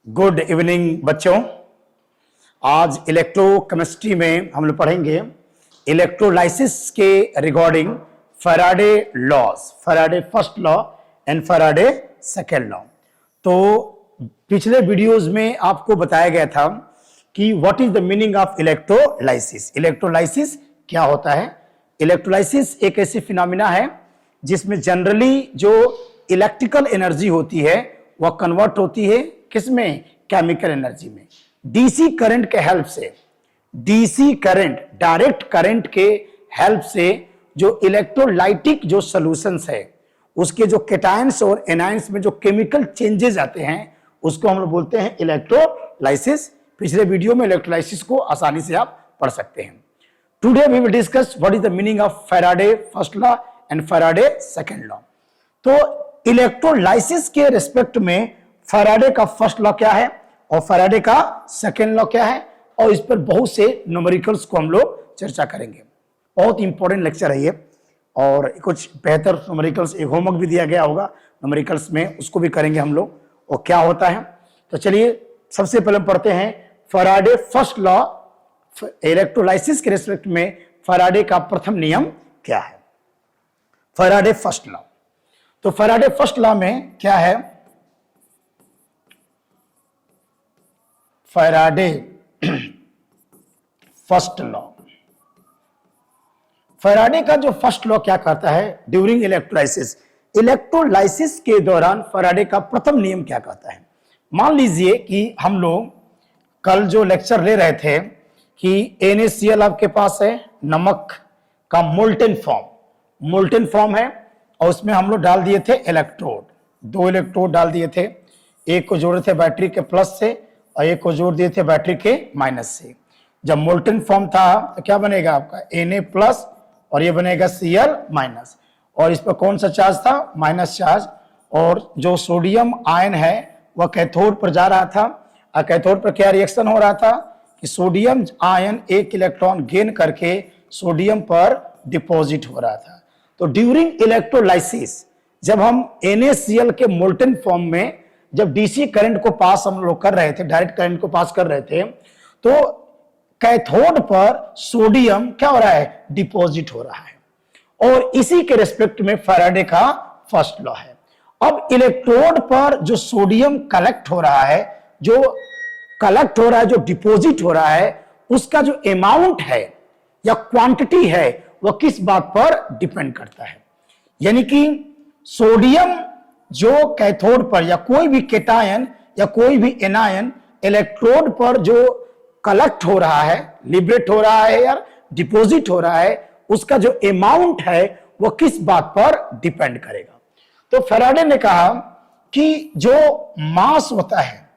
Good evening बच्चों। आज electrochemistry में हम लोग पढ़ेंगे इलेक्ट्रोलाइसिस के regarding Faraday laws, Faraday first law and Faraday second law. तो पिछले वीडियोस में आपको बताया गया था कि what is the meaning of electrolysis. Electrolysis क्या होता है? इलेक्ट्रोलाइसिस एक ऐसी फिनोमिना है जिसमें जनरली जो इलेक्ट्रिकल एनर्जी होती है वह कन्वर्ट होती है किसमें? केमिकल एनर्जी में। डीसी करंट के हेल्प से, डीसी करंट, डायरेक्ट करंट के हेल्प से जो इलेक्ट्रोलाइटिक जो सॉल्यूशंस है उसके जो केटायंस और एनायंस में जो केमिकल चेंजेस आते हैं उसको हम लोग बोलते हैं इलेक्ट्रोलाइसिस। पिछले वीडियो में इलेक्ट्रोलाइसिस को आसानी से आप पढ़ सकते हैं। Today we will discuss what is the meaning of Faraday first law and Faraday second law. तो इलेक्ट्रोलाइसिस के रिस्पेक्ट में फैराडे का फर्स्ट लॉ क्या है और फैराडे का सेकेंड लॉ क्या है, और इस पर बहुत से न्यूमेरिकल्स को हम लोग चर्चा करेंगे। बहुत इंपॉर्टेंट लेक्चर है ये, और कुछ बेहतर न्यूमेरिकल्स, एक होमवर्क भी दिया गया होगा न्यूमेरिकल्स में, उसको भी करेंगे हम लोग और क्या होता है। तो चलिए सबसे पहले पढ़ते हैं फैराडे फर्स्ट लॉ। इलेक्ट्रोलाइसिस के रिस्पेक्ट में फैराडे का प्रथम नियम क्या है? Faraday first law. तो फैराडे फर्स्ट लॉ में क्या है? फैराडे फर्स्ट लॉ, फैराडे का जो फर्स्ट लॉ क्या कहता है? ड्यूरिंग इलेक्ट्रोलाइसिस, इलेक्ट्रोलाइसिस के दौरान फैराडे का प्रथम नियम क्या कहता है? मान लीजिए कि हम लोग कल जो लेक्चर ले रहे थे कि NaCl आपके पास है, नमक का मोल्टेन फॉर्म है, और उसमें हम लोग डाल दिए थे इलेक्ट्रोड, 2 इलेक्ट्रोड डाल दिए थे। एक को जोड़े थे बैटरी के प्लस से और एक को जोड़ दिए थे बैटरी के माइनस से। जब मोल्टेन फॉर्म था तो क्या बनेगा आपका? Na प्लस, और ये बनेगा Cl माइनस, और इस पर कौन सा चार्ज था? Minus charge. और जो सोडियम आयन है वह कैथोड पर जा रहा था, और कैथोड पर क्या रिएक्शन हो रहा था कि सोडियम आयन एक इलेक्ट्रॉन गेन करके सोडियम पर डिपॉजिट हो रहा था। तो ड्यूरिंग इलेक्ट्रोलाइसिस जब हम NaCl के मोल्टेन फॉर्म में जब डीसी करंट को पास हम लोग कर रहे थे, डायरेक्ट करंट को पास कर रहे थे, तो कैथोड पर सोडियम क्या हो रहा है? डिपॉजिट हो रहा है। और इसी के रिस्पेक्ट में फैराडे का फर्स्ट लॉ है। अब इलेक्ट्रोड पर जो सोडियम कलेक्ट हो रहा है, जो डिपॉजिट हो रहा है, उसका जो अमाउंट है या क्वांटिटी है वह किस बात पर डिपेंड करता है? यानी कि सोडियम जो कैथोड पर या कोई भी केटायन या कोई भी एनायन इलेक्ट्रोड पर जो कलेक्ट हो रहा है, लिबरेट हो रहा है या डिपॉजिट हो रहा है, उसका जो अमाउंट है वो किस बात पर डिपेंड करेगा। तो फैराडे ने कहा कि जो मास होता है,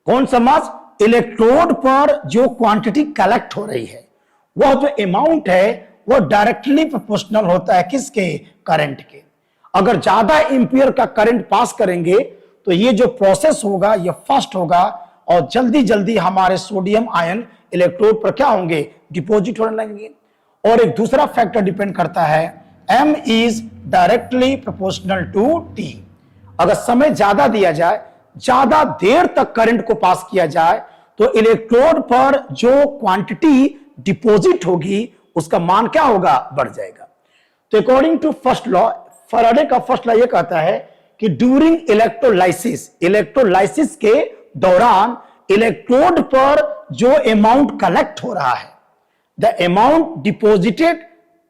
कौन सा मास? इलेक्ट्रोड पर जो क्वांटिटी कलेक्ट हो रही है, वह जो अमाउंट है वह डायरेक्टली प्रोपोर्शनल होता है किसके? करंट के। अगर ज्यादा एम्पियर का करंट पास करेंगे तो ये जो प्रोसेस होगा ये फास्ट होगा, और जल्दी जल्दी हमारे सोडियम आयन इलेक्ट्रोड पर क्या होंगे? डिपॉजिट होने लगेंगे। और एक दूसरा फैक्टर डिपेंड करता है, M is directly proportional to T। अगर समय ज्यादा दिया जाए, ज्यादा देर तक करंट को पास किया जाए, तो इलेक्ट्रोड पर जो क्वांटिटी डिपॉजिट होगी उसका मान क्या होगा? बढ़ जाएगा। तो according to first law, Faraday का फर्स्ट लॉ यह कहता है कि ड्यूरिंग इलेक्ट्रोलाइसिस, इलेक्ट्रोलाइसिस के दौरान इलेक्ट्रोड पर जो अमाउंट कलेक्ट हो रहा है, द अमाउंट डिपॉजिटेड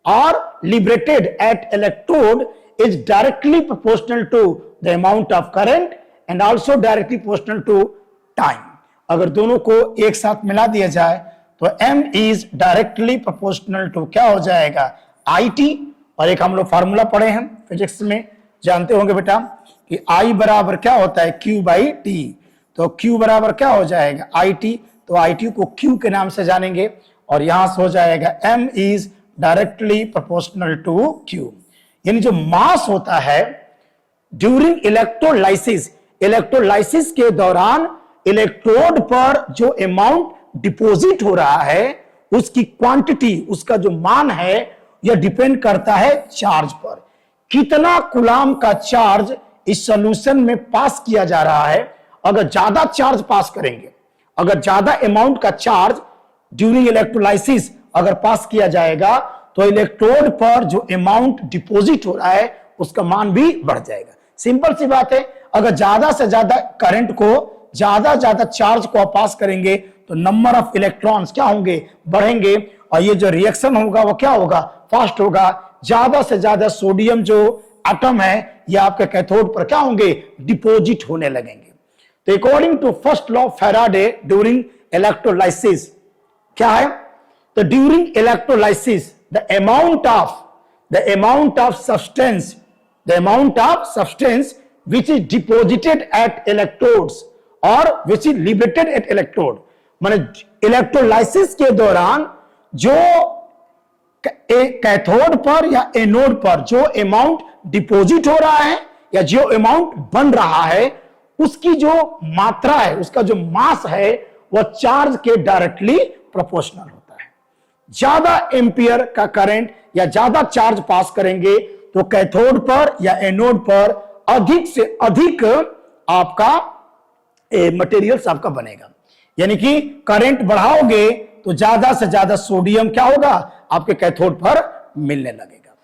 और liberated at electrode is directly proportional to the amount of current and also directly proportional to time. अगर दोनों को एक साथ मिला दिया जाए तो M is directly proportional to क्या हो जाएगा? IT। और एक हम लोग फार्मूला पढ़े हैं फिजिक्स में, जानते होंगे बेटा कि I बराबर क्या होता है? Q by T। तो Q बराबर क्या हो जाएगा? IT। तो IT को Q के नाम से जानेंगे, और यहां से हो जाएगा M is directly proportional to Q। यानी जो मास होता है ड्यूरिंग इलेक्ट्रोलाइसिस, इलेक्ट्रोलाइसिस के दौरान इलेक्ट्रोड पर जो अमाउंट डिपॉजिट हो रहा है उसकी क्वांटिटी, उसका जो मान है, यह डिपेंड करता है चार्ज पर। कितना कूलाम का चार्ज इस सॉल्यूशन में पास किया जा रहा है, अगर ज्यादा चार्ज पास करेंगे, अगर ज्यादा अमाउंट का चार्ज ड्यूरिंग इलेक्ट्रोलाइसिस अगर पास किया जाएगा तो इलेक्ट्रोड पर जो अमाउंट डिपॉजिट हो रहा है उसका मान भी बढ़ जाएगा। सिंपल सी बात है, अगर ज्यादा से ज्यादा करंट को, ज्यादा चार्ज को आप पास करेंगे तो नंबर ऑफ इलेक्ट्रॉन्स क्या होंगे, बढ़ेंगे, और ये जो रिएक्शन होगा वो क्या होगा, फास्ट होगा। ज्यादा से ज्यादा सोडियम जो एटम है ये आपके कैथोड पर क्या होंगे, डिपॉजिट होने लगेंगे। तो according to first law of Faraday during electrolysis क्या है, तो during electrolysis the amount of substance which is deposited at electrodes or which is liberated at electrode, माने इलेक्ट्रोलाइसिस के दौरान जो कैथोड पर या एनोड पर जो अमाउंट डिपॉजिट हो रहा है या जो अमाउंट बन रहा है उसकी जो मात्रा है, उसका जो मास है वह चार्ज के डायरेक्टली प्रोपोर्शनल होता है। ज्यादा एम्पियर का करंट या ज्यादा चार्ज पास करेंगे तो कैथोड पर या एनोड पर अधिक से अधिक आपका मटेरियल्स आपका बनेगा। यानी कि करंट बढ़ाओगे तो ज्यादा से ज्यादा सोडियम क्या होगा, आपके कैथोड पर मिलने लगेगा।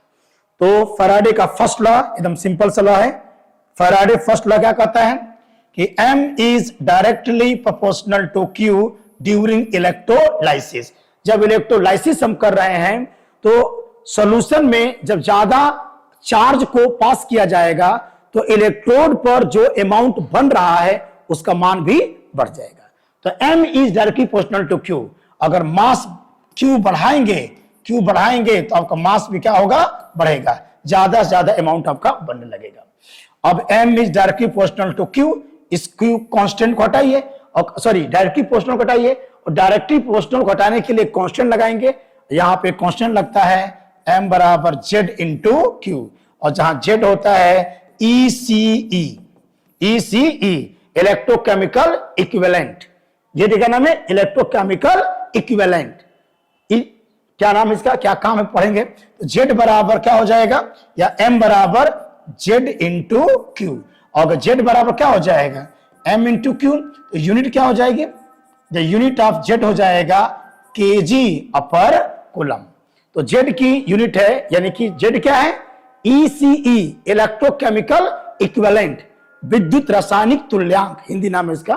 तो फैराडे का फर्स्ट लॉ एकदम सिंपल सा लॉ है। फैराडे फर्स्ट लॉ क्या कहता है कि M is directly proportional to Q during electrolysis. जब इलेक्ट्रोलाइसिस हम कर रहे हैं तो सॉल्यूशन में जब ज्यादा चार्ज को पास किया जाएगा तो इलेक्ट्रोड पर जो अमाउंट बन रहा है उसका मान भी बढ़ जाएगा। तो M is directly proportional to Q। अगर मास Q बढ़ाएंगे तो आपका मास भी क्या होगा, बढ़ेगा, ज्यादा से ज्यादा अमाउंट आपका बनने लगेगा। अब M is directly proportional to Q, इस Q कांस्टेंट को हटाइए और डायरेक्टली प्रोपोर्शनल को हटाइए और डायरेक्टली प्रोपोर्शनल को हटाने के लिए कांस्टेंट लगाएंगे। यहां पे कांस्टेंट लगता है M बराबर Z इंटू Q, और जहां Z होता है ECE इलेक्ट्रोकेमिकल इक्विवेलेंट। ये देखा नाम है इलेक्ट्रोकेमिकल इक्विवेलेंट। क्या नाम है इसका, क्या काम है पढ़ेंगे। तो Z बराबर क्या हो जाएगा, या M बराबर Z इंटू Q, और Z बराबर क्या हो जाएगा M इंटू Q, तो यूनिट क्या हो जाएगी, द यूनिट ऑफ Z हो जाएगा kg अपर कूलम। तो Z की यूनिट है, यानी कि Z क्या है, ECE इलेक्ट्रोकेमिकल इक्विवेलेंट, विद्युत रासायनिक तुल्यांक हिंदी नाम है इसका।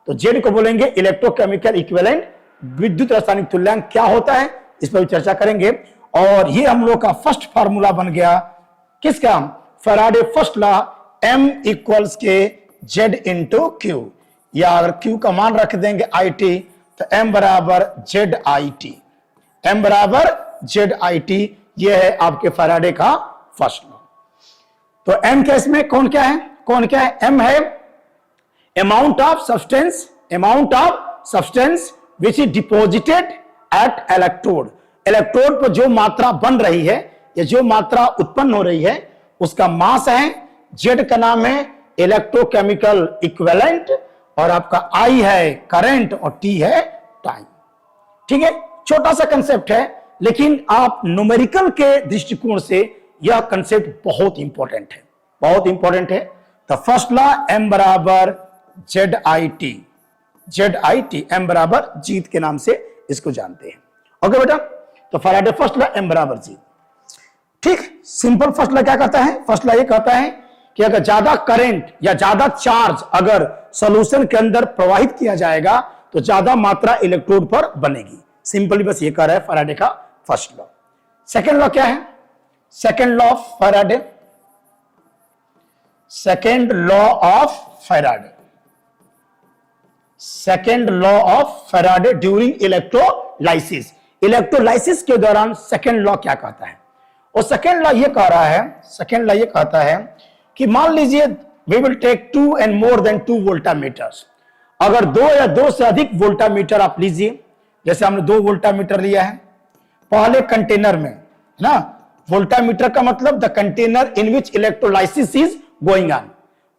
तो Z को बोलेंगे इलेक्ट्रोकेमिकल इक्विवेलेंट, विद्युत रासायनिक तुल्यांक क्या होता है इस पर भी चर्चा करेंगे। और ये हम लोग का फर्स्ट फार्मूला बन गया किसका, Faraday first law M equals के Z इंटू Q, या अगर Q का मान रख देंगे IT तो M बराबर ZIT, ये है आपके फैराडे का फर्स्ट लॉ। तो M केस में कौन क्या है, M है amount of substance which is deposited at electrode. Electrode पर जो मात्रा बन रही है या जो मात्रा उत्पन्न हो रही है उसका मास है, Z का नाम है इलेक्ट्रोकेमिकल इक्विवेलेंट, और आपका I है करंट और T है टाइम। ठीक है, छोटा सा कंसेप्ट है लेकिन आप न्यूमेरिकल के दृष्टिकोण से यह कंसेप्ट बहुत इंपॉर्टेंट है। तो फर्स्ट लॉ M बराबर ZIT, M बराबर जीत के नाम से इसको जानते हैं। ओके बेटा, तो फैराडे फर्स्ट लॉ M बराबर जीत। ठीक, सिंपल फर्स्ट लॉ क्या कहता है, फर्स्ट लॉ ये कहता है कि अगर ज्यादा करंट या ज्यादा चार्ज अगर सॉल्यूशन के अंदर प्रवाहित किया जाएगा तो ज्यादा मात्रा इलेक्ट्रोड पर बनेगी। सिंपली बस ये कह रहा है फैराडे का फर्स्ट लॉ। सेकेंड लॉ क्या है, second law of Faraday, second law of Faraday during electrolysis. Electrolysis के दौरान सेकेंड लॉ क्या कहता है, और सेकेंड लॉ ये कहता है कि मान लीजिए we will take 2 and more than 2 voltameters. अगर 2 या 2 से अधिक वोल्टामीटर आप लीजिए, जैसे हमने 2 वोल्टामीटर लिया है पहले कंटेनर में, है ना। वोल्टामीटर का मतलब the container in which electrolysis is going on.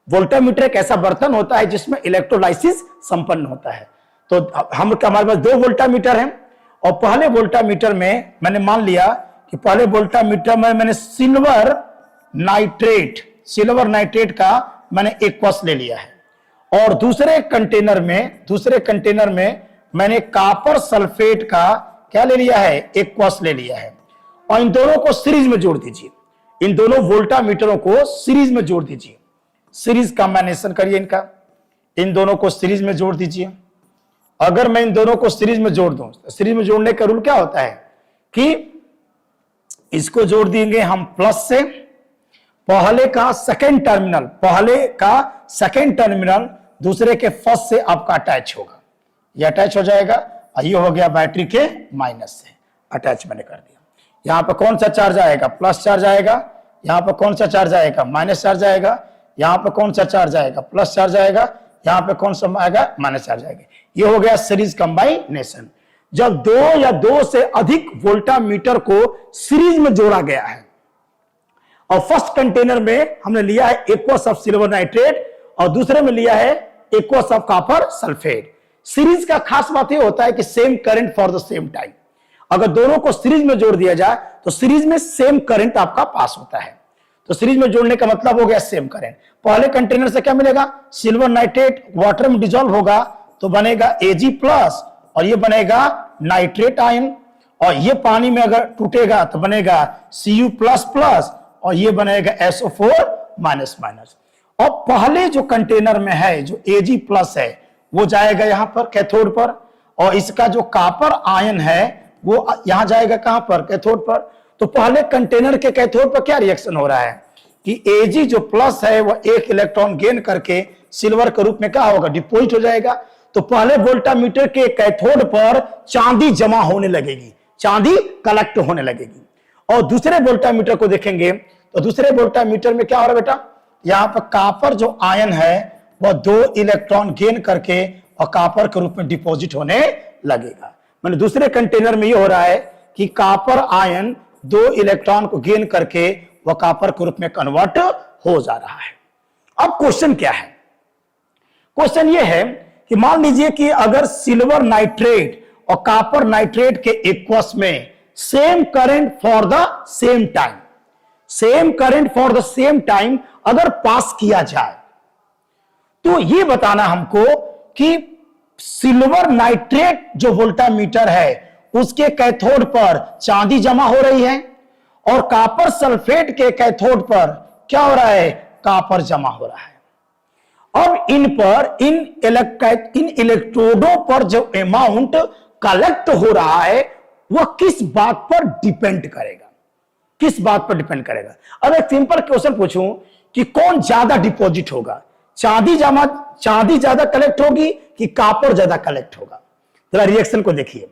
Voltameter एक ऐसा बर्तन होता है जिसमें इलेक्ट्रोलाइसिस संपन्न होता है। तो हमारे पास 2 वोल्टामीटर हैं और पहले वोल्टामीटर में मैंने मान लिया कि पहले वोल्टामीटर में मैंने सिल्वर नाइट्रेट का मैंने एक्वस ले लिया है, और दूसरे कंटेनर में मैंने कॉपर सल्फेट का क्या ले लिया है, एक्वस ले लिया है, और इन दोनों को सीरीज में जोड़ दीजिए। इन दोनों वोल्टामीटरों को सीरीज में जोड़ दीजिए, सीरीज कॉम्बिनेशन करिए इनका, इन दोनों को सीरीज में जोड़ दीजिए। अगर मैं इन दोनों को सीरीज में जोड़ दूं, सीरीज में जोड़ने का रूल क्या होता है कि इसको जोड़ देंगे हम प्लस से, पहले का सेकेंड टर्मिनल दूसरे के फर्स्ट से आपका अटैच होगा, ये अटैच हो जाएगा, और ये हो गया बैटरी के माइनस से अटैच मैंने कर दिया। यहां पर कौन सा चार्ज आएगा, प्लस चार्ज आएगा, यहां पर कौन सा चार्ज आएगा, माइनस चार्ज आएगा, यहां पर कौन सा चार्ज आएगा, प्लस चार्ज आएगा, यहां पे कौन सा आएगा, माइनस चार्ज आएगा। ये हो गया सीरीज कंबाइनेशन। जब दो या दो से अधिक वोल्टामीटर को सीरीज में जोड़ा गया है, और फर्स्ट कंटेनर में हमने लिया है एक्वस ऑफ सिल्वर नाइट्रेट और दूसरे में लिया है aqueous of copper sulphate. Series का खास बात यह होता है कि same current for the same time. अगर दोनों को सीरीज में जोड़ दिया जाए तो सीरीज में सेम करंट आपका पास होता है। तो सीरीज में जोड़ने का मतलब हो गया सेम करंट। पहले कंटेनर से क्या मिलेगा, सिल्वर नाइट्रेट वाटर में डिजोल्व होगा तो बनेगा Ag प्लस, और ये बनेगा नाइट्रेट आयन, और ये पानी में अगर टूटेगा तो बनेगा Cu प्लस प्लस, और ये बनेगा SO4 माइनस माइनस। और पहले जो कंटेनर में है जो Ag प्लस है वो जाएगा यहां पर कैथोड पर, और इसका जो कॉपर आयन है वो यहां जाएगा कहां पर, कैथोड पर। तो पहले कंटेनर के कैथोड पर क्या रिएक्शन हो रहा है कि Ag जो प्लस है वो एक इलेक्ट्रॉन गेन करके सिल्वर के रूप में क्या होगा, डिपोजिट हो जाएगा। तो पहले वोल्टामीटर के कैथोड पर चांदी जमा होने लगेगी, चांदी कलेक्ट होने लगेगी। और दूसरे वोल्टामीटर को देखेंगे तो दूसरे वोल्टामीटर में क्या हो रहा है बेटा, यहां पर कॉपर जो आयन है वह 2 इलेक्ट्रॉन गेन करके और कॉपर के रूप में डिपॉजिट होने लगेगा। मैंने दूसरे कंटेनर में यह हो रहा है कि कॉपर आयन 2 इलेक्ट्रॉन को गेन करके वह कॉपर के रूप में कन्वर्ट हो जा रहा है। अब क्वेश्चन क्या है, क्वेश्चन यह है कि मान लीजिए कि अगर सिल्वर नाइट्रेट और कॉपर नाइट्रेट के एक्वस में same current for the same time, same current for the same time अगर पास किया जाए, तो यह बताना हमको कि सिल्वर नाइट्रेट जो वोल्टामीटर है उसके कैथोड पर चांदी जमा हो रही है, और कॉपर सल्फेट के कैथोड पर क्या हो रहा है, कॉपर जमा हो रहा है। अब इन इलेक्ट्रोडों पर जो अमाउंट कलेक्ट हो रहा है वह किस बात पर डिपेंड करेगा, किस बात पर डिपेंड करेगा। अब एक सिंपल क्वेश्चन पूछूं कि कौन ज्यादा डिपॉजिट होगा, चांदी ज्यादा कलेक्ट होगी कि कॉपर ज्यादा कलेक्ट होगा। जरा रिएक्शन को देखिए,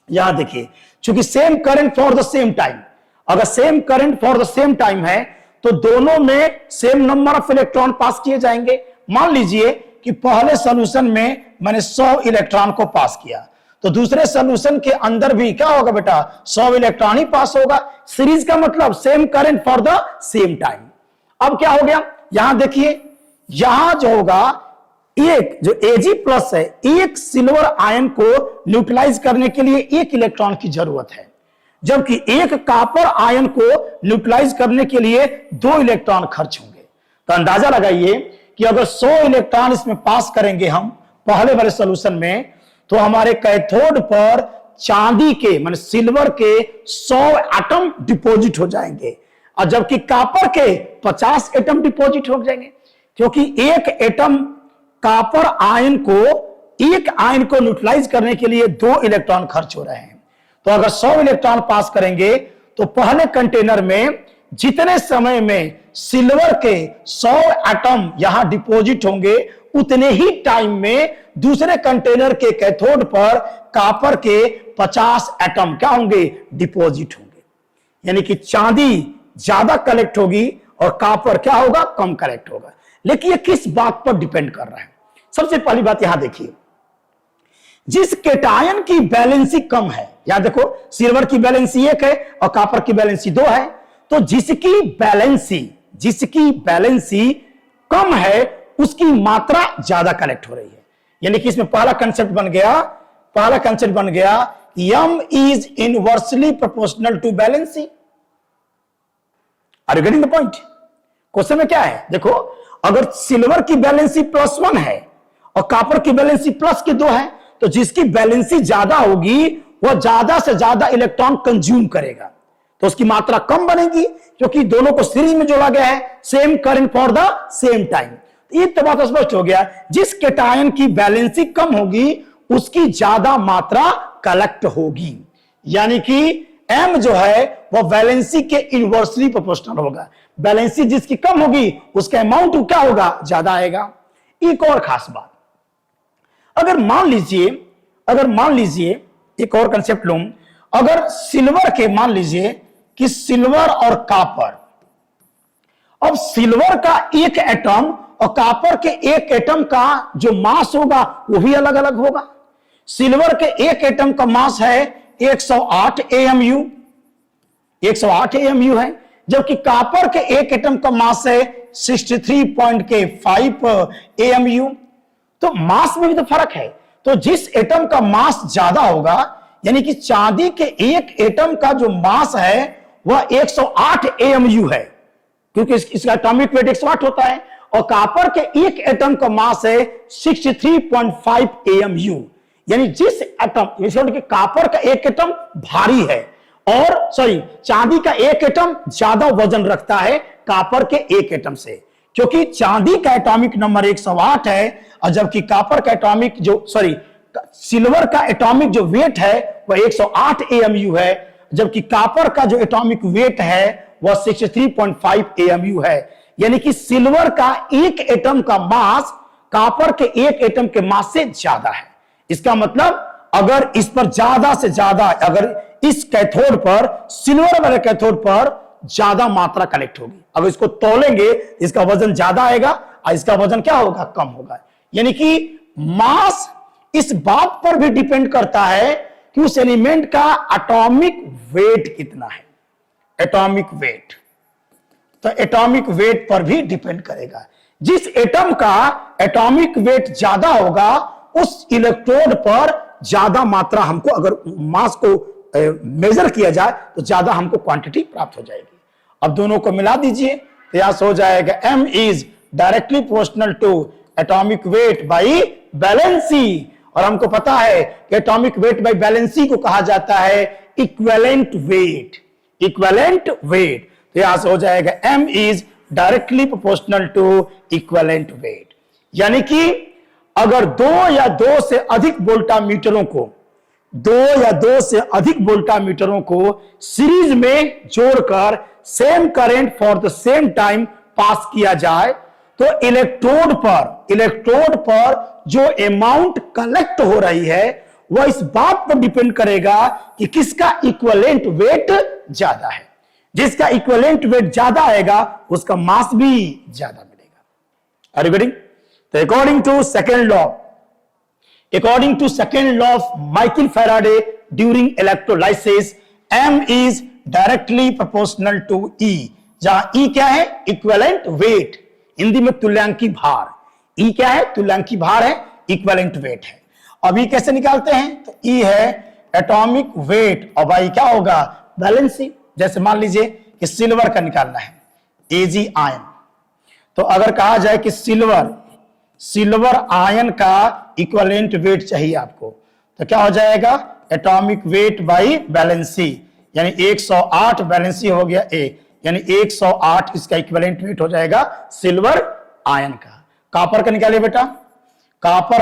यहां देखिए, क्योंकि same current for the same time, अगर same current for the same time है तो दोनों में same number of electron pass किए जाएंगे। मान लीजिए कि पहले सॉल्यूशन में मैंने 100 इलेक्ट्रॉन को पास किया, तो दूसरे सॉल्यूशन के अंदर भी क्या होगा बेटा, 100 इलेक्ट्रॉन ही पास होगा। सीरीज का मतलब same current for the same time. अब क्या हो गया, यहां देखिए, यहां जो होगा एक जो Ag प्लस है, एक सिल्वर आयन को न्यूट्रलाइज करने के लिए 1 इलेक्ट्रॉन की जरूरत है, जबकि एक कॉपर आयन को न्यूट्रलाइज करने के लिए 2 इलेक्ट्रॉन खर्च होंगे। तो अंदाजा लगाइए कि अगर 100 इलेक्ट्रॉन इसमें पास करेंगे हम पहले वाले सॉल्यूशन में, तो हमारे कैथोड पर चांदी के माने सिल्वर के 100 एटम डिपॉजिट हो जाएंगे, और जबकि कॉपर के 50 एटम डिपॉजिट हो जाएंगे, क्योंकि एक एटम कॉपर आयन को न्यूट्रलाइज करने के लिए 2 इलेक्ट्रॉन खर्च हो रहे हैं। तो अगर 100 इलेक्ट्रॉन पास करेंगे तो पहले कंटेनर में जितने समय में सिल्वर के 100 एटम यहां डिपॉजिट होंगे, उतने ही टाइम में दूसरे कंटेनर के कैथोड पर कॉपर के 50 एटम क्या होंगे, डिपॉजिट होंगे। यानी कि चांदी ज्यादा कलेक्ट होगी और कॉपर क्या होगा, कम कलेक्ट होगा। लेकिन ये किस बात पर डिपेंड कर रहा है, सबसे पहली बात यहां देखिए, जिस केटायन की बैलेंसी कम है, यहां देखो सिल्वर की बैलेंसी 1 है और कॉपर की बैलेंसी 2 है, तो जिसकी बैलेंसी कम है उसकी मात्रा ज्यादा कलेक्ट हो रही है। यानी कि इसमें पहला कंसेप्ट बन गया M is inversely proportional to valency. Are you getting the point? Question में क्या है देखो, अगर सिल्वर की वैलेंसी +1 है और कॉपर की वैलेंसी +2 है, तो जिसकी वैलेंसी ज्यादा होगी वह ज्यादा से ज्यादा इलेक्ट्रॉन कंज्यूम करेगा, तो उसकी मात्रा कम बनेगी, क्योंकि दोनों को सीरीज में जोड़ा गया है, same current for the same time. ये तो बात स्पष्ट हो गया, जिस कैटायन की वैलेंसी कम होगी उसकी ज्यादा मात्रा कलेक्ट होगी, यानी कि M जो है वह वैलेंसी के इनवर्सली प्रोपोर्शनल होगा। वैलेंसी जिसकी कम होगी उसका अमाउंट क्या होगा, ज्यादा आएगा। एक और खास बात, अगर मान लीजिए एक और कंसेप्ट लूं, अगर सिल्वर के, मान लीजिए कि सिल्वर और कॉपर, अब सिल्वर का एक एटम और कॉपर के एक एटम का जो मास होगा वो भी अलग अलग होगा। सिल्वर के एक एटम का मास है 108 AMU, 108 AMU है, जबकि कॉपर के एक एटम का मास है 63.5 AMU। तो मास में भी तो फर्क है, तो जिस एटम का मास ज्यादा होगा, यानी कि चांदी के एक एटम का जो मास है वह 108 AMU है, क्योंकि इसका एटॉमिक वेट 108 होता है, और कॉपर के एक एटम का मास है 63.5 AMU। यानी जिस एटम, कॉपर का एक एटम भारी है और चांदी का एक एटम ज्यादा वजन रखता है कॉपर के एक एटम से, क्योंकि चांदी का एटॉमिक नंबर 108 है, और जबकि कॉपर का एटॉमिक सिल्वर का एटॉमिक जो वेट है वह 108 AMU है, जबकि कॉपर का जो एटॉमिक वेट है वह 63.5 AMU है। यानी कि सिल्वर का एक एटम का मास कॉपर के एक एटम के मास से ज्यादा है। इसका मतलब अगर इस पर ज्यादा से ज्यादा, अगर इस कैथोड पर, सिल्वर वाले कैथोड पर ज्यादा मात्रा कलेक्ट होगी, अगर इसको तौलेंगे इसका वजन ज्यादा आएगा और इसका वजन क्या होगा, कम होगा। यानी कि मास इस बात पर भी डिपेंड करता है कि उस एलिमेंट का एटॉमिक वेट कितना है। एटॉमिक वेट, तो एटॉमिक वेट पर भी डिपेंड करेगा। जिस एटम का एटॉमिक वेट ज्यादा होगा उस इलेक्ट्रोड पर ज्यादा मात्रा हमको, अगर मास को मेजर किया जाए तो ज्यादा हमको क्वांटिटी प्राप्त हो जाएगी। अब दोनों को मिला दीजिए तो यहां हो जाएगा M is directly proportional to atomic weight by valency, और हमको पता है कि एटॉमिक वेट बाई वैलेंसी को कहा जाता है इक्विवेलेंट वेट। इक्विवेलेंट वेट, तो यहां से हो जाएगा M is directly proportional to equivalent weight. यानी कि अगर दो या दो से अधिक वोल्टामीटरों को सीरीज में जोड़कर same current for the same time pass किया जाए, तो इलेक्ट्रोड पर जो अमाउंट कलेक्ट हो रही है वह इस बात पर डिपेंड करेगा कि किसका इक्विवेलेंट वेट ज्यादा है। जिसका इक्विवेलेंट वेट ज्यादा आएगा उसका मास भी ज्यादा मिलेगा। Are you getting? तो according to second law of Michael Faraday during electrolysis, M is directly proportional to E, जहां E क्या है, इक्विवेलेंट वेट, हिंदी में तुल्यांकी भार। E क्या है, तुल्यांकी भार है, इक्विवेलेंट वेट है। अब E कैसे निकालते हैं, तो E है एटॉमिक वेट और भाई क्या होगा, वैलेंसी। जैसे मान लीजिए कि सिल्वर का निकालना है, Ag आयन, तो अगर कहा जाए कि सिल्वर आयन का इक्विवेलेंट वेट चाहिए आपको, तो क्या हो जाएगा, एटॉमिक वेट बाई वैलेंसी, यानी 108 वैलेंसी हो गया A, यानी 108 इसका इक्विवेलेंट वेट हो जाएगा सिल्वर आयन का। कॉपर का निकालिए बेटा, कॉपर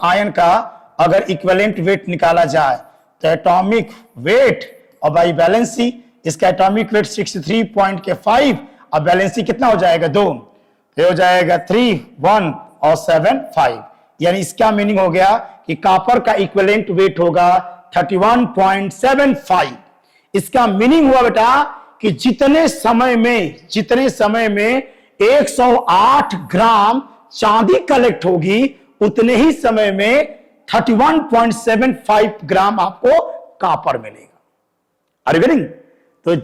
आयन का अगर इक्विवेलेंट वेट निकाला जाए तो एटॉमिक वेट और बाई वैलेंसी, इसका एटॉमिक वेट 63.5 और वैलेंसी कितना हो जाएगा, 2, तो हो जाएगा 3, 1 और 7, 5। यानी इसका मीनिंग हो गया कि कॉपर का इक्विवेलेंट वेट होगा 31.75। इसका मीनिंग हुआ बेटा कि जितने समय में 108 ग्राम चांदी कलेक्ट होगी उतने ही समय में 31.75 ग्राम आपको कॉपर मिलेगा। Are you getting? तो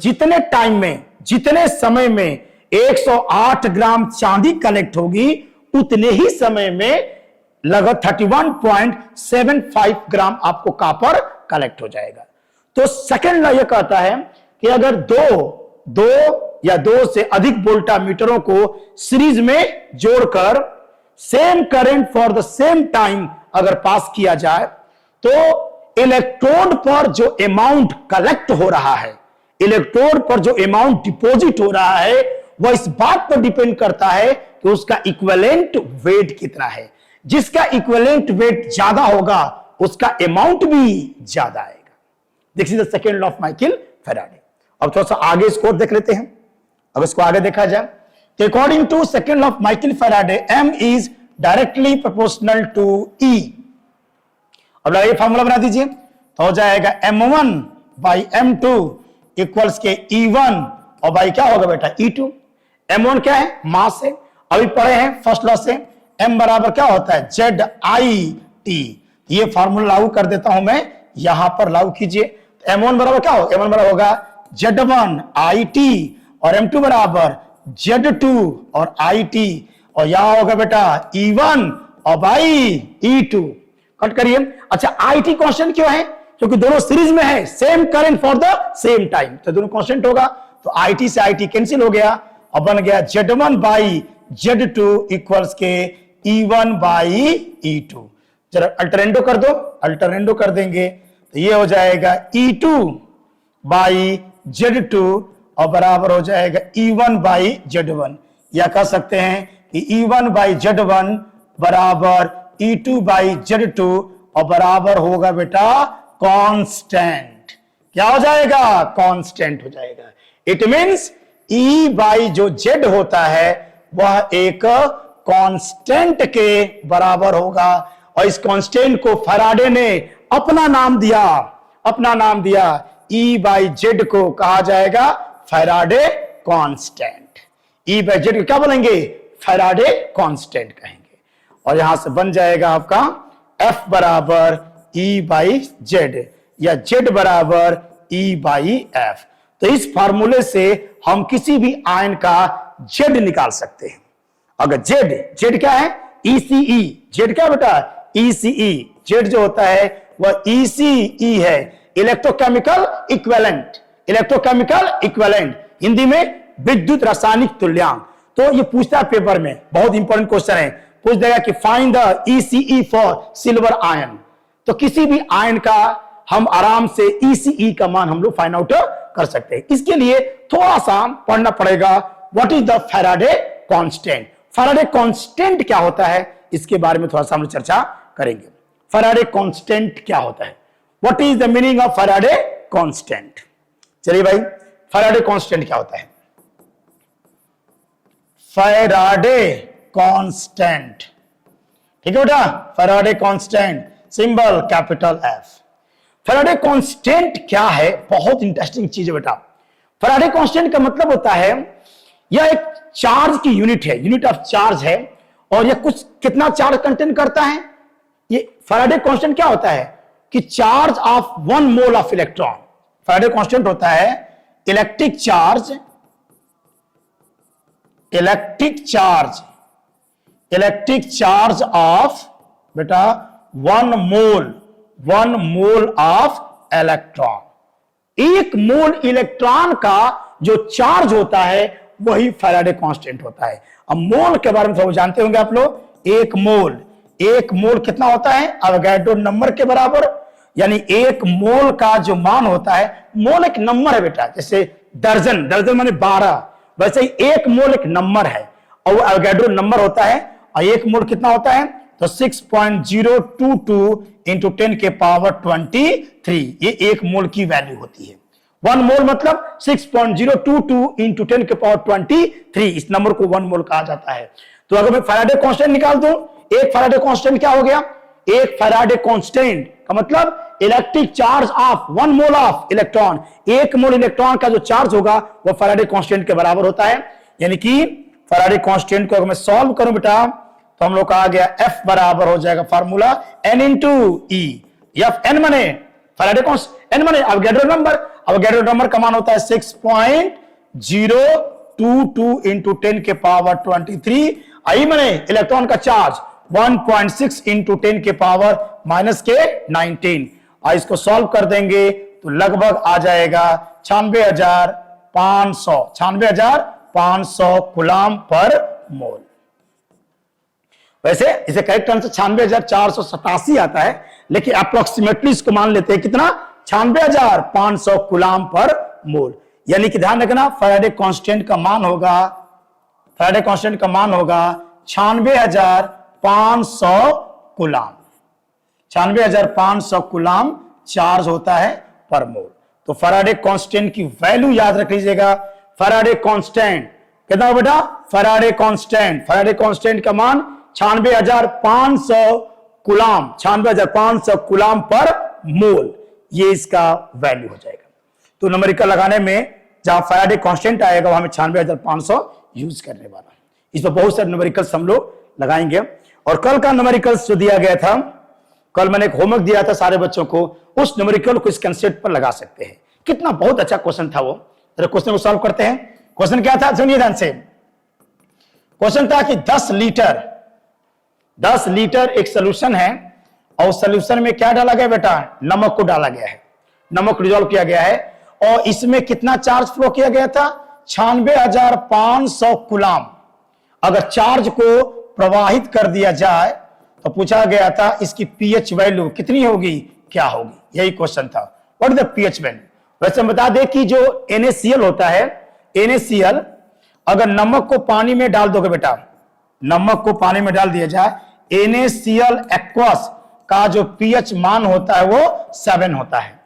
जितने समय में 108 ग्राम चांदी कलेक्ट होगी उतने ही समय में लगभग 31.75 ग्राम आपको कॉपर कलेक्ट हो जाएगा। तो सेकंड लॉ यह कहता है कि अगर दो या दो से अधिक वोल्टामीटरों को सीरीज में जोड़कर same current for the same time अगर पास किया जाए तो इलेक्ट्रोड पर जो अमाउंट कलेक्ट हो रहा है, इलेक्ट्रोड पर जो अमाउंट डिपॉजिट हो रहा है, वह इस बात पर डिपेंड करता है कि उसका इक्विवेलेंट वेट कितना है। जिसका इक्विवेलेंट वेट ज्यादा होगा उसका अमाउंट भी ज्यादा आएगा। This is the second law of Michael Faraday. अब थोड़ा सा आगे इसको देख लेते हैं। अब इसको आगे देखा जाए तो according to second law of Michael Faraday m is directly proportional to E। अब ये फार्मूला बना दीजिए तो हो जाएगा m1 बाई m2 इक्वल्स के E1 और बाई क्या होगा बेटा E2। m1 क्या है, मास है। अभी पढ़े हैं फर्स्ट लॉ से m बराबर क्या होता है ZIT। ये फार्मूला लागू कर देता हूं मैं, यहां पर लागू कीजिए। m1 बराबर क्या होगा, m1 बराबर होगा Z1 IT और m2 बराबर Z2 और IT और यहां होगा बेटा E1 और बाई E2। कट करिए। अच्छा IT कांस्टेंट क्यों है, क्योंकि दोनों सीरीज में है, same current for the same time, तो दोनों कांस्टेंट होगा। तो IT से IT कैंसिल हो गया और बन गया Z1 बाई Z2 इक्वल्स के E1 बाई E2। जरा अल्टरनेंडो कर दो, अल्टरनेंडो कर देंगे तो ये हो जाएगा E2 बाई Z2 और बराबर हो जाएगा E1 बाई Z1। या कह सकते हैं कि E1 बाई Z1 बराबर E2 बाई Z2 और बराबर होगा बेटा कांस्टेंट। क्या हो जाएगा, कांस्टेंट हो जाएगा। इट मींस E बाई जो Z होता है वह एक कांस्टेंट के बराबर होगा और इस कांस्टेंट को फैराडे ने अपना नाम दिया, अपना नाम दिया। E बाई Z को कहा जाएगा Faraday constant. E by Z को क्या बोलेंगे, फैराडे कांस्टेंट कहेंगे। और यहां से बन जाएगा आपका F बराबर E बाई Z या Z बराबर E बाई F। तो इस फार्मूले से हम किसी भी आयन का Z निकाल सकते हैं। अगर Z क्या है ECE, Z क्या बेटा ECE, Z जो होता है वह ECE है, electrochemical equivalent, electrochemical equivalent, Hindi में विद्युत रासायनिक तुल्यांक। तो ये पूछता है पेपर में, बहुत इंपॉर्टेंट क्वेश्चन है, पूछ देगा कि find the ECE for silver ion. तो किसी भी आयन का हम आराम से ECE का मान हम लोग फाइंड आउट कर सकते हैं। इसके लिए थोड़ा सा पढ़ना पड़ेगा, what is the Faraday constant. Faraday constant क्या होता है इसके बारे में थोड़ा सा हम चर्चा करेंगे। फैराडे कांस्टेंट क्या होता है, what is the meaning of Faraday constant. चलिए भाई, फैराडे कांस्टेंट क्या होता है। फैराडे कांस्टेंट, ठीक है बेटा, Faraday constant symbol capital F। Faraday constant क्या है, बहुत इंटरेस्टिंग चीज है बेटा। फैराडे कांस्टेंट का मतलब होता है यह एक चार्ज की यूनिट है, यूनिट ऑफ चार्ज है, और यह कुछ कितना चार्ज कंटेन करता है। ये फैराडे कांस्टेंट क्या होता है कि charge of 1 mole of electron. Faraday constant होता है electric charge, electric charge, electric charge of बेटा 1 mole of electron. 1 mole electron का जो चार्ज होता है वही फैराडे कांस्टेंट होता है। अब मोल के बारे में थोड़ा जानते होंगे आप लोग। 1 मोल कितना होता है, अवोगाड्रो नंबर के बराबर। यानी 1 मोल का जो मान होता है, मोल एक नंबर है बेटा, जैसे दर्जन, दर्जन माने 12, वैसे ही 1 मोल एक नंबर है और वो अवोगाड्रो नंबर होता है। और 1 मोल कितना होता है तो 6.022 इंटू 10 के पावर 23, ये 1 मोल की वैल्यू होती है। 1 मोल मतलब 6.022 इंटू 10 के पावर 23, इस नंबर को 1 मोल कहा जाता है। तो अगर मैं फैराडे कांस्टेंट निकाल दूं, एक फैराडे कांस्टेंट क्या हो गया, एक फैराडे कांस्टेंट का मतलब electric charge of 1 mole of electron. 1 mole electron का जो चार्ज होगा वो फैराडे कांस्टेंट के बराबर होता है। यानी कि फैराडे कांस्टेंट को अगर मैं सॉल्व करूं बेटा तो हम लोग का आ गया F बराबर हो जाएगा formula N into E। F N माने फैराडे कांस्टेंट, N माने अवोगाड्रो नंबर, अवोगाड्रो नंबर का मान होता है 6.022 इंटू 10 के पावर 23। आई माने इलेक्ट्रॉन का चार्ज 1.6 इंटू 10 के पावर माइनस के 19। और इसको सॉल्व कर देंगे तो लगभग आ जाएगा 96,500 96,500 कूलाम पर मोल। वैसे इसे करेक्ट आंसर 96,487 आता है, लेकिन अप्रोक्सीमेटली इसको मान लेते हैं कितना, 96,500 कूलाम पर मोल। यानी कि ध्यान रखना, फैराडे कांस्टेंट का मान होगा, फैराडे कांस्टेंट का मान होगा 96,500 कूलाम। 96,500 कूलाम चार्ज होता है पर मोल। तो फैराडे कांस्टेंट की वैल्यू याद रख लीजिएगा। फैराडे कांस्टेंट कितना बेटा, फैराडे कांस्टेंट का मान 96,500 कूलाम, 96,500 कूलाम पर मोल, ये इसका वैल्यू हो जाएगा। तो न्यूमेरिकल लगाने में जहां फैराडे कांस्टेंट आएगा वहां में 96,500 यूज करने वाला। इस पर बहुत सारे न्यूमेरिकल्स हम लोग लगाएंगे। और कल का न्यूमेरिकल्स जो दिया गया था, कल मैंने एक होमवर्क दिया था सारे बच्चों को, उस न्यूमेरिकल को इस कंसेप्ट पर लगा सकते हैं। कितना बहुत अच्छा क्वेश्चन था वो। क्वेश्चन को सॉल्व करते हैं। क्वेश्चन क्या था, सुनिए ध्यान से। क्वेश्चन था कि 10 लीटर एक सोल्यूशन है और सोल्यूशन में क्या डाला गया बेटा, नमक को डाला गया है, नमक डिजोल्व किया गया है। और इसमें कितना चार्ज फ्लो किया गया था, 96,500 कूलाम। अगर चार्ज को प्रवाहित कर दिया जाए तो पूछा गया था इसकी पीएच वैल्यू कितनी होगी, क्या होगी, यही क्वेश्चन था। What is the pH value. वैसे बता दें कि जो NaCl होता है, NaCl अगर नमक को पानी में डाल दोगे बेटा, नमक को पानी में डाल दिया जाए, NaCl एक्वस का जो पीएच मान होता है वो 7 होता है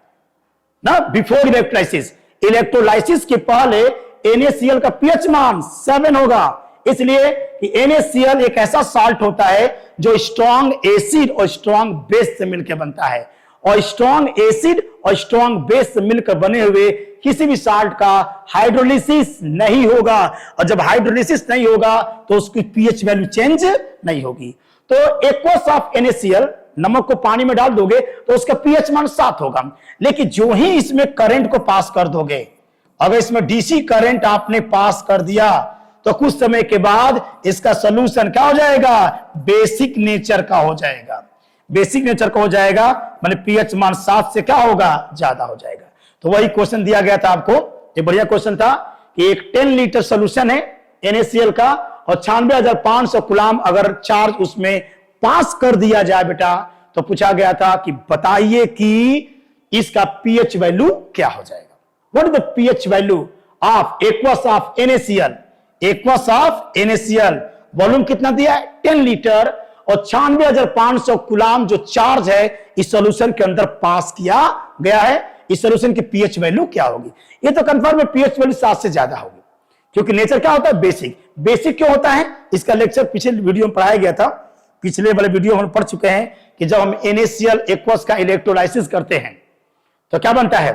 ना, बिफोर इलेक्ट्रोलाइसिस। इलेक्ट्रोलाइसिस के पहले NaCl का पीएच मान 7 होगा, इसलिए कि NaCl एक ऐसा साल्ट होता है जो स्ट्रॉन्ग एसिड और स्ट्रॉन्ग बेस से मिलकर बनता है। और स्ट्रॉन्ग एसिड और स्ट्रॉन्ग बेस से मिलकर बने हुए किसी भी साल्ट का हाइड्रोलिसिस नहीं होगा, और जब हाइड्रोलिसिस नहीं होगा तो उसकी पीएच वैल्यू चेंज नहीं होगी। तो एक्वस ऑफ NaCl, नमक को पानी में डाल दोगे तो उसका पीएच मान 7 होगा। लेकिन जो ही इसमें करंट को पास कर दोगे, अगर इसमें डीसी करंट आपने पास कर दिया तो कुछ समय के बाद इसका सॉल्यूशन क्या हो जाएगा, बेसिक नेचर का हो जाएगा। बेसिक नेचर का हो जाएगा माने पीएच मान 7 से क्या होगा, ज्यादा हो जाएगा। तो वही क्वेश्चन दिया गया था आपको, ये बढ़िया क्वेश्चन था कि एक 10 लीटर सॉल्यूशन है NaCl का और 96,500 कूलाम अगर चार्ज उसमें पास कर दिया जाए बेटा, तो पूछा गया था कि बताइए कि इसका पीएच वैल्यू क्या हो जाएगा। What is the pH value of aqueous of NaCl। Aqueous of NaCl volume कितना दिया है, 10 लीटर और 96,500 कूलाम जो चार्ज है इस सॉल्यूशन के अंदर पास किया गया है। इस सॉल्यूशन की पीएच वैल्यू क्या होगी, ये तो कंफर्म है पीएच वैल्यू 7 से ज्यादा होगी, क्योंकि नेचर क्या होता है, बेसिक। बेसिक क्यों होता है, इसका लेक्चर पिछले वीडियो में पढ़ाया गया था। पिछले वाले वीडियो हम पढ़ चुके हैं कि जब हम NaCl एक्वस का इलेक्ट्रोलाइसिस करते हैं तो क्या बनता है,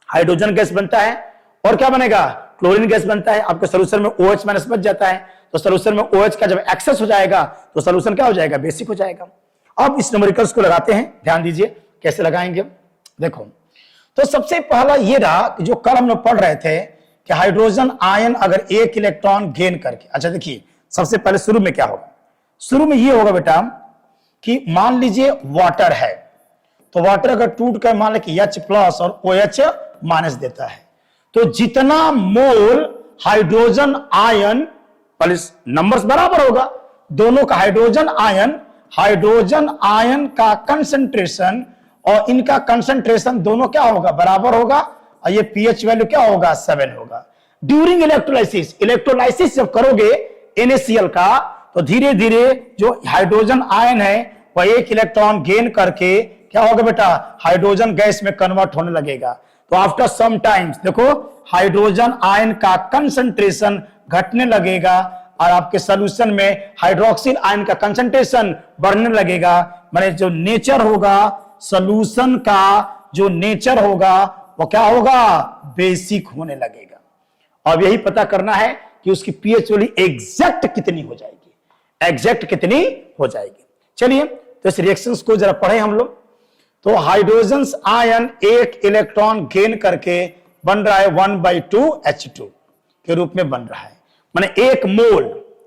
हाइड्रोजन गैस बनता है और क्या बनेगा, क्लोरीन गैस बनता है। आपके सोल्यूशन में OH माइनस बच जाता है, तो सोल्यूशन में OH का जब एक्सेस हो जाएगा तो सोल्यूशन क्या हो जाएगा, बेसिक हो जाएगा। अब इस न्यूमेरिकल्स को लगाते हैं, ध्यान दीजिए कैसे लगाएंगे। देखो, तो सबसे पहला ये रहा कि जो कल हम लोग पढ़ रहे थे कि हाइड्रोजन आयन अगर एक इलेक्ट्रॉन गेन करके, अच्छा देखिए सबसे पहले शुरू में क्या होगा, शुरू में ये होगा बेटा कि मान लीजिए वाटर है, तो वाटर अगर टूट कर मान लीजिए H प्लस और OH माइनस देता है, तो जितना मोल हाइड्रोजन आयन, पहले नंबर्स बराबर होगा दोनों का, हाइड्रोजन आयन का कंसंट्रेशन और इनका कंसंट्रेशन दोनों क्या होगा, बराबर होगा, और ये पीएच वैल्यू क्या होगा, 7 होगा। ड्यूरिंग इलेक्ट्रोलाइसिस जब करोगे NaCl का, तो धीरे धीरे जो हाइड्रोजन आयन है वह एक इलेक्ट्रॉन गेन करके क्या होगा बेटा, हाइड्रोजन गैस में कन्वर्ट होने लगेगा। तो आफ्टर सम टाइम्स देखो हाइड्रोजन आयन का कंसंट्रेशन घटने लगेगा और आपके सॉल्यूशन में हाइड्रोक्सिल आयन का कंसंट्रेशन बढ़ने लगेगा। माने जो नेचर होगा सॉल्यूशन का, जो नेचर होगा वो क्या होगा, बेसिक होने लगेगा। अब यही पता करना है कि उसकी पीएच वैल्यू एग्जैक्ट कितनी हो जाएगी, एग्जैक्ट कितनी हो जाएगी। चलिए तो इस रिएक्शंस को जरा पढ़े हम लोग। तो हाइड्रोजन आयन एक इलेक्ट्रॉन गेन करके बन रहा है 1/2 H2 के रूप में बन रहा है। माने एक मोल,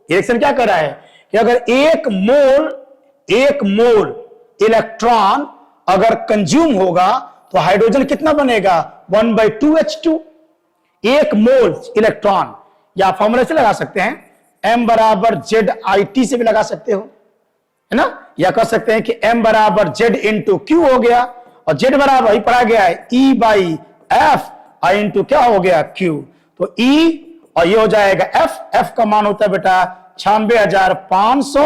रिएक्शन क्या कर रहा है कि अगर एक मोल इलेक्ट्रॉन अगर कंज्यूम होगा तो हाइड्रोजन कितना बनेगा, 1/2 H2। एक मोल इलेक्ट्रॉन, या फॉर्मूला से लगा सकते हैं m बराबर ZIT से भी लगा सकते हो, है ना, या कह सकते हैं कि m बराबर Z इंटू क्यू हो गया, और Z बराबर ही पढ़ा गया है E by F I into क्या हो गया Q, तो E और ये हो जाएगा F का मान होता है बेटा 96,500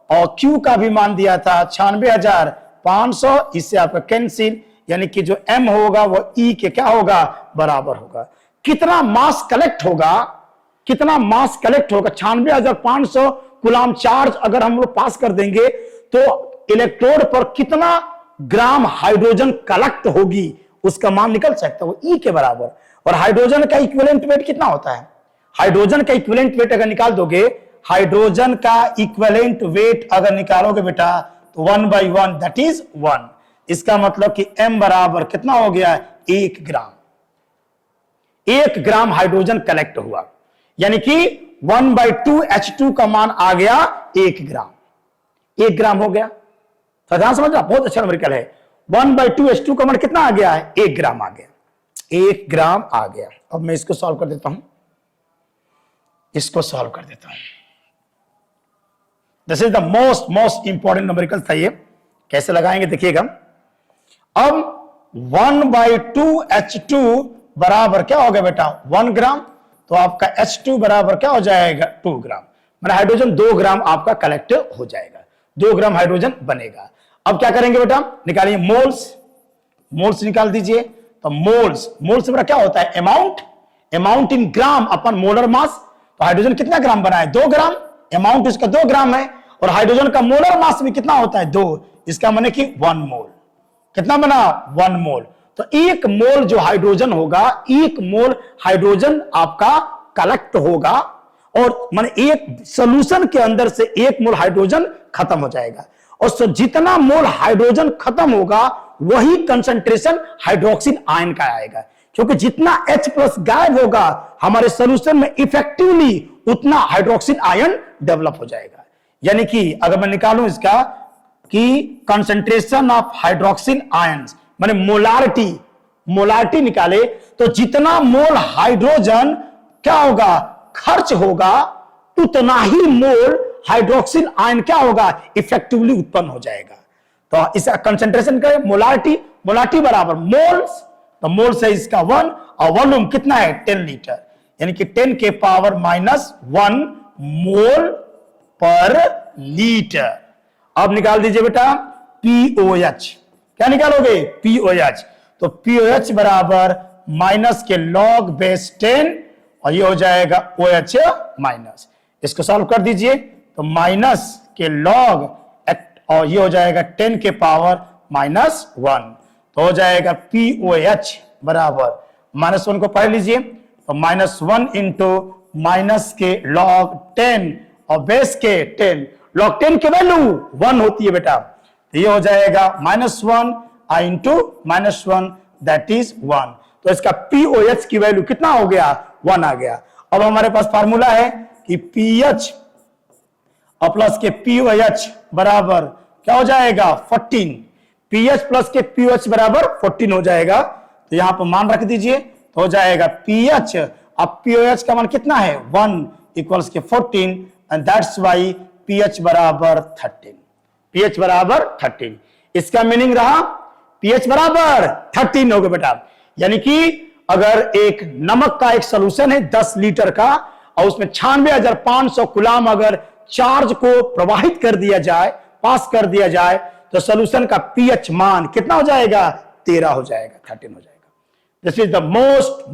और Q का भी मान दिया था 96,500, इससे आपका कैंसिल, यानी कि जो M होगा वो E के क्या होगा बराबर होगा। कितना मास कलेक्ट होगा, कितना मास कलेक्ट होगा, 96,500 कूलाम चार्ज अगर हम लोग पास कर देंगे तो इलेक्ट्रोड पर कितना ग्राम हाइड्रोजन कलेक्ट होगी, उसका मान निकल सकता है, वो E के बराबर। और हाइड्रोजन का इक्विवेलेंट वेट कितना होता है, हाइड्रोजन का इक्विवेलेंट वेट अगर निकाल दोगे, हाइड्रोजन का इक्विवेलेंट वेट अगर निकालोगे बेटा तो 1/1 दैट इज 1। इसका मतलब कि M बराबर कितना हो गया 1 ग्राम, 1 ग्राम हाइड्रोजन कलेक्ट हुआ, यानी कि 1/2 H2 का मान आ गया 1 ग्राम, 1 ग्राम हो गया। तो ध्यान समझना, बहुत अच्छा न्यूमेरिकल है। 1/2 H2 का मान कितना आ गया है 1 ग्राम आ गया, 1 ग्राम आ गया। अब मैं इसको सॉल्व कर देता हूं, इसको सॉल्व कर देता हूं। This is the most important numerical था ये, कैसे लगाएंगे देखिएगा। अब 1/2 H2 बराबर क्या हो गया बेटा 1 ग्राम, तो आपका H2 बराबर क्या हो जाएगा 2 ग्राम, मतलब हाइड्रोजन 2 ग्राम आपका कलेक्ट हो जाएगा, 2 ग्राम हाइड्रोजन बनेगा। अब क्या करेंगे बेटा, निकालिए मोल्स, मोल्स निकाल दीजिए। तो मोल्स में क्या होता है amount in gram upon molar mass, तो हाइड्रोजन कितना ग्राम बना है 2 ग्राम, अमाउंट इसका 2 ग्राम है, और हाइड्रोजन का मोलर मास भी कितना होता है 2, इसका माने कि 1 मोल, कितना बना 1 मोल। तो 1 मोल जो हाइड्रोजन होगा, 1 मोल हाइड्रोजन आपका कलेक्ट होगा, और माने एक सॉल्यूशन के अंदर से 1 मोल हाइड्रोजन खत्म हो जाएगा, और जितना मोल हाइड्रोजन खत्म होगा वही कंसंट्रेशन हाइड्रोक्सिल आयन का आएगा, क्योंकि जितना H+ गायब होगा हमारे सॉल्यूशन में इफेक्टिवली उतना हाइड्रोक्सिल आयन डेवलप हो जाएगा। यानी कि अगर मैं निकालूं इसका कि कंसंट्रेशन ऑफ हाइड्रोक्सिल आयंस माने मोलारिटी निकाले, तो जितना मोल हाइड्रोजन क्या होगा खर्च होगा, उतना ही मोल हाइड्रोक्सिल आयन क्या होगा इफेक्टिवली उत्पन्न हो जाएगा। तो इसका कंसंट्रेशन करें मोलारिटी बराबर मोल्स, तो मोल्स है इसका 1 और वॉल्यूम कितना है 10 लीटर, यानी कि 10 के पावर -1 मोल पर लीटर। अब निकाल दीजिए बेटा POH, क्या निकालोगे POH, तो POH बराबर माइनस के log बेस 10 और ये हो जाएगा OH माइनस, इसको सॉल्व कर दीजिए तो माइनस के log और ये हो जाएगा 10 के पावर -1, तो हो जाएगा POH बराबर -1 को पढ़ लीजिए, तो -1 इंटू माइनस के log 10 और बेस के 10, log 10 की वैल्यू 1 होती है बेटा, तो ये हो जाएगा -1 इंटू -1 दैट इज 1, तो इसका POH की वैल्यू कितना हो गया 1 आ गया। अब हमारे पास फार्मूला है कि pH और प्लस के POH बराबर क्या हो जाएगा 14, pH प्लस के POH बराबर 14 हो जाएगा, तो यहां पर मान रख दीजिए, तो हो जाएगा pH, अब POH का मान कितना है 1 इक्वल्स के 14 एंड दैट्स वाई pH बराबर 13, pH बराबर 13। इसका मीनिंग रहा pH बराबर 13 हो गया बेटा, यानी कि अगर एक नमक का एक सोल्यूशन है 10 लीटर का और उसमें 96,500 कूलाम अगर चार्ज को प्रवाहित कर दिया जाए, पास कर दिया जाए, तो सोल्यूशन का pH मान कितना हो जाएगा 13 हो जाएगा, 13 हो जाएगा। This is the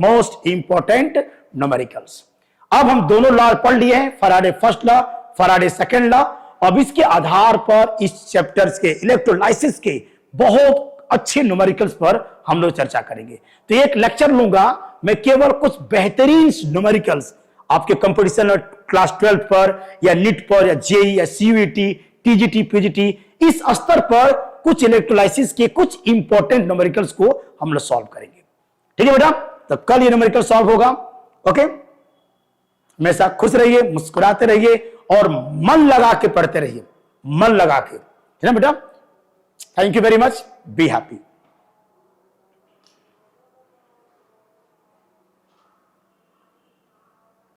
most important numericals. अब हम दोनों लॉ पढ़ लिए हैं, Faraday first law, Faraday second law. अब इसके आधार पर इस चैप्टर्स के इलेक्ट्रोलाइसिस के बहुत अच्छे न्यूमेरिकल्स पर हम लोग चर्चा करेंगे। तो एक लेक्चर लूंगा मैं केवल कुछ बेहतरीन न्यूमेरिकल्स आपके कंपटीशन क्लास 12 पर या नीट पर या जेई या CUET TGT PGT इस स्तर पर कुछ इलेक्ट्रोलाइसिस के कुछ इंपॉर्टेंट न्यूमेरिकल्स को हम लोग सॉल्व करेंगे। ठीक है बेटा, तो कल ये न्यूमेरिकल सॉल्व होगा। ओके, हमेशा खुश रहिए, मुस्कुराते रहिए और मन लगा के पढ़ते रहिए, मन लगा के, है ना बेटा। Thank you very much, be happy.